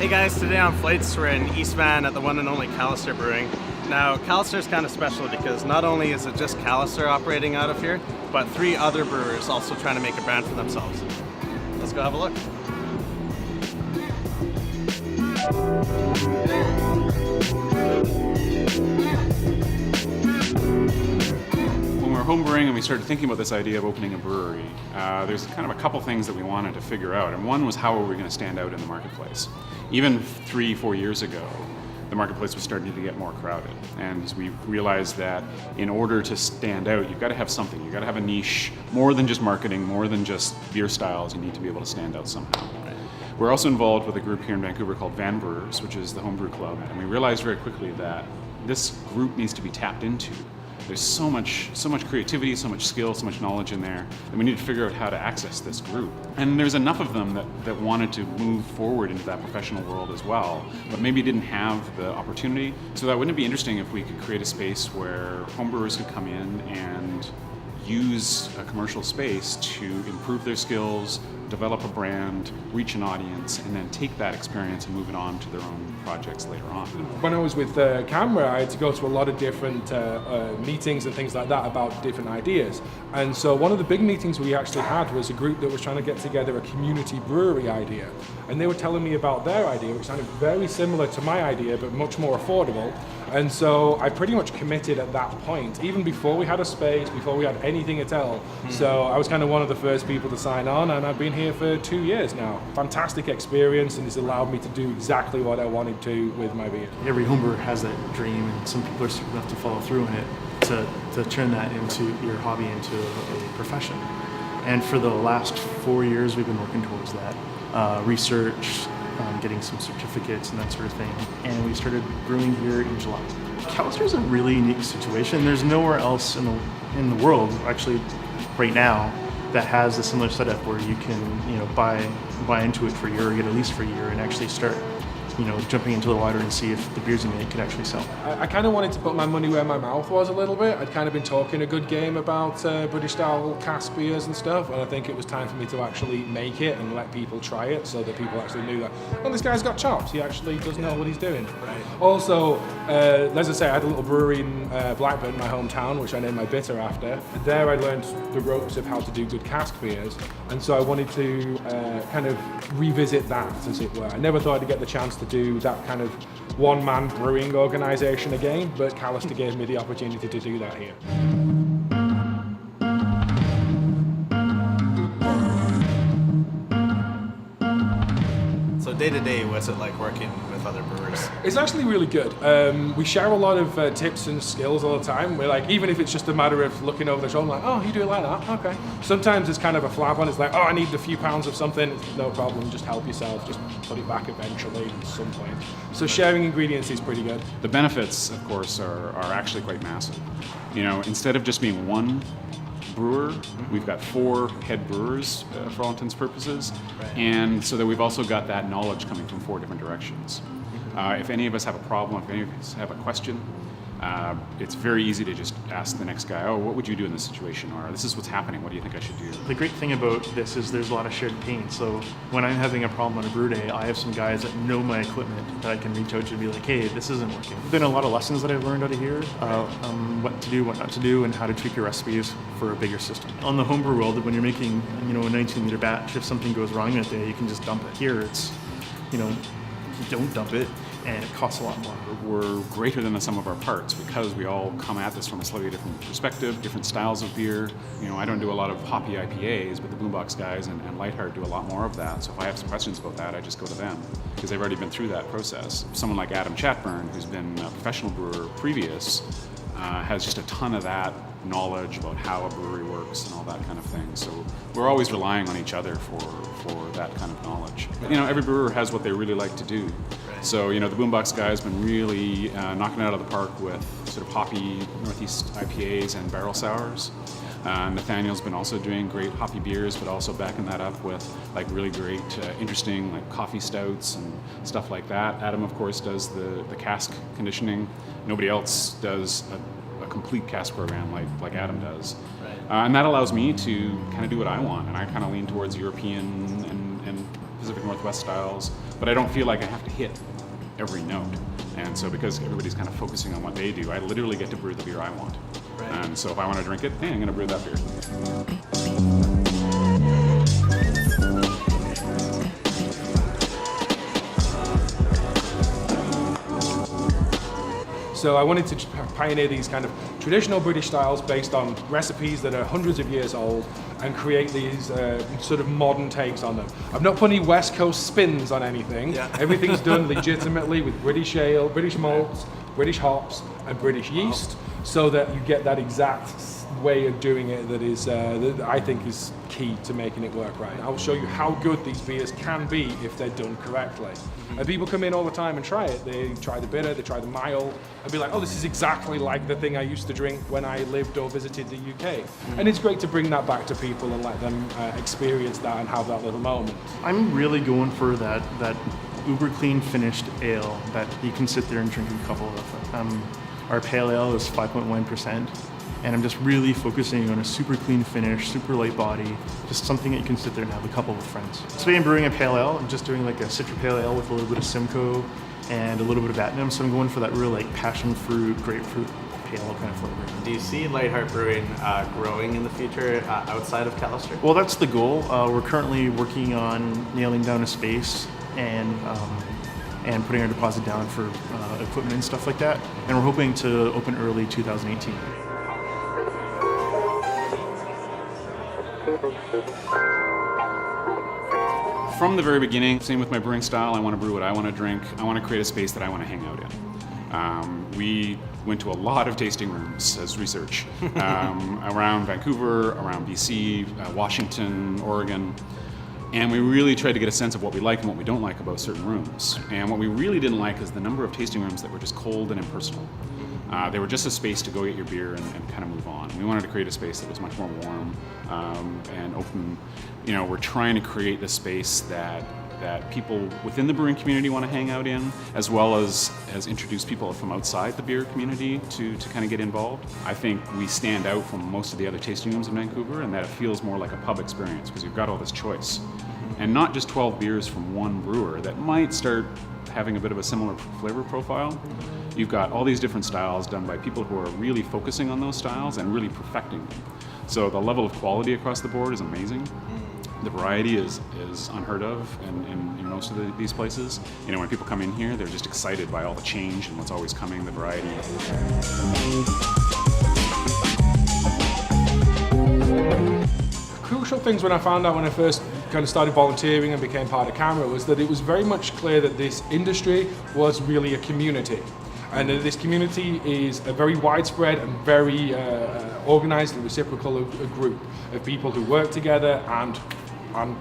guys, today on Flights we're in East Van at the one and only Callister Brewing. Now Callister is kind of special because not only is it just Callister operating out of here, but 3 other brewers also trying to make a brand for themselves. Let's go have a look. When we were homebrewing and we started thinking about this idea of opening a brewery, there's kind of a couple things that we wanted to figure out. And one was, how were we going to stand out in the marketplace? Even 3-4 years ago, the marketplace was starting to get more crowded. And we realized that in order to stand out, you've got to have something. You've got to have a niche, more than just marketing, more than just beer styles. You need to be able to stand out somehow. We're also involved with a group here in Vancouver called Brewers, which is the homebrew club. And we realized very quickly that this group needs to be tapped into. There's so much creativity, so much skill, so much knowledge in there that we need to figure out how to access this group. And there's enough of them that wanted to move forward into that professional world as well, but maybe didn't have the opportunity. So that wouldn't it be interesting if we could create a space where homebrewers could come in and use a commercial space to improve their skills, develop a brand, reach an audience, and then take that experience and move it on to their own projects later on. When I was with Camera, I had to go to a lot of different meetings and things like that about different ideas. And so one of the big meetings we actually had was a group that was trying to get together a community brewery idea. And they were telling me about their idea, which sounded very similar to my idea, but much more affordable. And so I pretty much committed at that point, even before we had a space, before we had anything at all. So I was kind of one of the first people to sign on, and I've been here for 2 years now. Fantastic experience, and it's allowed me to do exactly what I wanted to with my beer. Every homebrewer has that dream, and some people are stupid enough to follow through in it to turn that into your hobby, into a profession. And for the last 4 years, we've been working towards that. Research, getting some certificates and that sort of thing. And we started brewing here in July. Callister is a really unique situation. There's nowhere else in the world, actually, right now, that has a similar setup where you can, buy into it for a year or get a lease for a year and actually start, jumping into the water and see if the beers you make could actually sell. I kind of wanted to put my money where my mouth was a little bit. I'd kind of been talking a good game about British style cask beers and stuff, and I think it was time for me to actually make it and let people try it so that people actually knew that, well, this guy's got chops, he actually does know what he's doing. Right. Also, as I say, I had a little brewery in Blackburn, my hometown, which I named my bitter after. There I learned the ropes of how to do good cask beers, and so I wanted to kind of revisit that, as it were. I never thought I'd get the chance to do that kind of one-man brewing organization again, but Callister gave me the opportunity to do that here. So day to day, what's it like working with other brewers? It's actually really good. We share a lot of tips and skills all the time. We're like, even if it's just a matter of looking over the shoulder, like, oh, you do it like that, okay. Sometimes it's kind of a flab one. It's like, oh, I need a few pounds of something. It's no problem, just help yourself. Just put it back eventually at some point. So sharing ingredients is pretty good. The benefits, of course, are actually quite massive. Instead of just being one brewer, we've got 4 head brewers for all intents and purposes, and so that we've also got that knowledge coming from 4 different directions. If any of us have a problem, if any of us have a question, it's very easy to just ask the next guy, oh, what would you do in this situation? Or this is what's happening, what do you think I should do? The great thing about this is there's a lot of shared pain. So when I'm having a problem on a brew day, I have some guys that know my equipment that I can reach out to and be like, hey, this isn't working. There's been a lot of lessons that I've learned out of here, what to do, what not to do, and how to tweak your recipes for a bigger system. On the homebrew world, when you're making a 19-liter batch, if something goes wrong that day, you can just dump it. Here, it's, you don't dump it, and it costs a lot more. We're greater than the sum of our parts because we all come at this from a slightly different perspective, different styles of beer. I don't do a lot of hoppy IPAs, but the Boombox guys and Lightheart do a lot more of that. So if I have some questions about that, I just go to them because they've already been through that process. Someone like Adam Chatburn, who's been a professional brewer previous, has just a ton of that knowledge about how a brewery works and all that kind of thing. So we're always relying on each other for that kind of knowledge. But, every brewer has what they really like to do. So, the Boombox guy has been really knocking it out of the park with sort of hoppy Northeast IPAs and barrel sours. Nathaniel's been also doing great hoppy beers, but also backing that up with really great, interesting coffee stouts and stuff like that. Adam, of course, does the cask conditioning. Nobody else does a complete cask program like Adam does. And that allows me to kind of do what I want, and I kind of lean towards European and Pacific Northwest styles, but I don't feel like I have to hit every note. And so because everybody's kind of focusing on what they do, I literally get to brew the beer I want. Right. And so if I want to drink it, hey, I'm going to brew that beer. So I wanted to pioneer these kind of traditional British styles based on recipes that are hundreds of years old and create these sort of modern takes on them. I've not put any West Coast spins on anything. Yeah. Everything's done legitimately with British ale, British malts, British hops, and British yeast, so that you get that exact way of doing it that is, that I think is key to making it work right. I'll show you how good these beers can be if they're done correctly. And people come in all the time and try it. They try the bitter, they try the mild, and be like, oh, this is exactly like the thing I used to drink when I lived or visited the UK. And it's great to bring that back to people and let them experience that and have that little moment. I'm really going for that uber clean finished ale that you can sit there and drink a couple of. Our pale ale is 5.1%. And I'm just really focusing on a super clean finish, super light body, just something that you can sit there and have a couple with friends. Today I'm brewing a pale ale. I'm just doing like a Citra pale ale with a little bit of Simcoe and a little bit of Batnum. So I'm going for that real like passion fruit, grapefruit pale kind of flavor. Do you see Lightheart Brewing growing in the future outside of Callister? Well, that's the goal. We're currently working on nailing down a space and putting our deposit down for equipment and stuff like that. And we're hoping to open early 2018. From the very beginning, same with my brewing style, I want to brew what I want to drink. I want to create a space that I want to hang out in. We went to a lot of tasting rooms as research around Vancouver, around BC, Washington, Oregon, and we really tried to get a sense of what we like and what we don't like about certain rooms. And what we really didn't like is the number of tasting rooms that were just cold and impersonal. They were just a space to go get your beer and kind of move on. We wanted to create a space that was much more warm and open. You know, we're trying to create the space that people within the brewing community want to hang out in, as well as introduce people from outside the beer community to kind of get involved. I think we stand out from most of the other tasting rooms in Vancouver, and that it feels more like a pub experience because you've got all this choice. And not just 12 beers from one brewer that might start having a bit of a similar flavor profile. You've got all these different styles done by people who are really focusing on those styles and really perfecting them. So the level of quality across the board is amazing. The variety is unheard of in most of these places. You know, when people come in here, they're just excited by all the change and what's always coming, the variety. Crucial things when I found out when I first kind of started volunteering and became part of CAMRA was that it was very much clear that this industry was really a community. And that this community is a very widespread and very organized and reciprocal group of people who work together and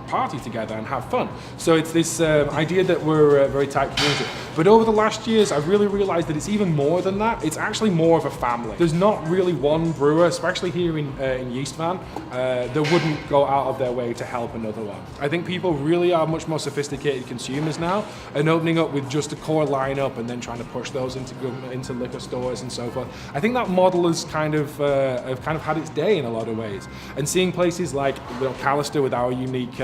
party together and have fun. So it's this idea that we're a very tight community. But over the last years, I've really realized that it's even more than that. It's actually more of a family. There's not really one brewer, especially here in Yeastvan, that wouldn't go out of their way to help another one. I think people really are much more sophisticated consumers now, and opening up with just a core lineup and then trying to push those into liquor stores and so forth. I think that model has kind of had its day in a lot of ways. And seeing places like Callister with our unique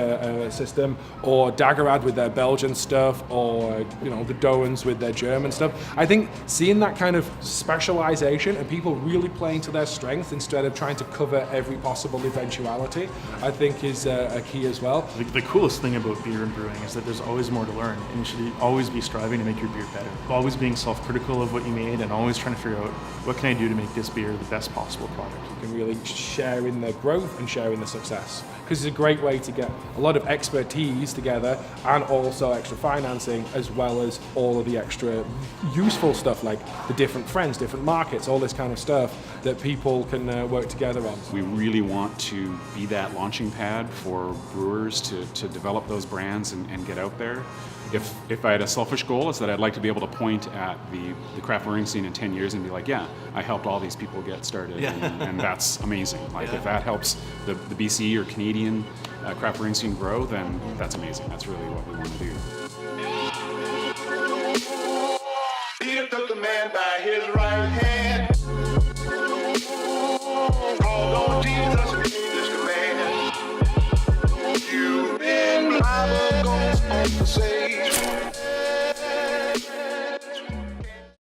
system, or Daggerad with their Belgian stuff, or the Doans with their German stuff. I think seeing that kind of specialization and people really playing to their strength instead of trying to cover every possible eventuality, I think is a key as well. The coolest thing about beer and brewing is that there's always more to learn, and you should always be striving to make your beer better. Always being self-critical of what you made and always trying to figure out what can I do to make this beer the best possible product. You can really share in the growth and share in the success, because it's a great way to get a lot of expertise together and also extra financing, as well as all of the extra useful stuff like the different friends, different markets, all this kind of stuff that people can work together on. We really want to be that launching pad for brewers to develop those brands and get out there. If I had a selfish goal, it's that I'd like to be able to point at the craft brewing scene in 10 years and be like, yeah, I helped all these people get started, and that's amazing. Like, if that helps the BC or Canadian craft brewing scene grow, then that's amazing. That's really what we want to do. Peter took the man by his right hand. Called on Jesus, this command. You've been my like to say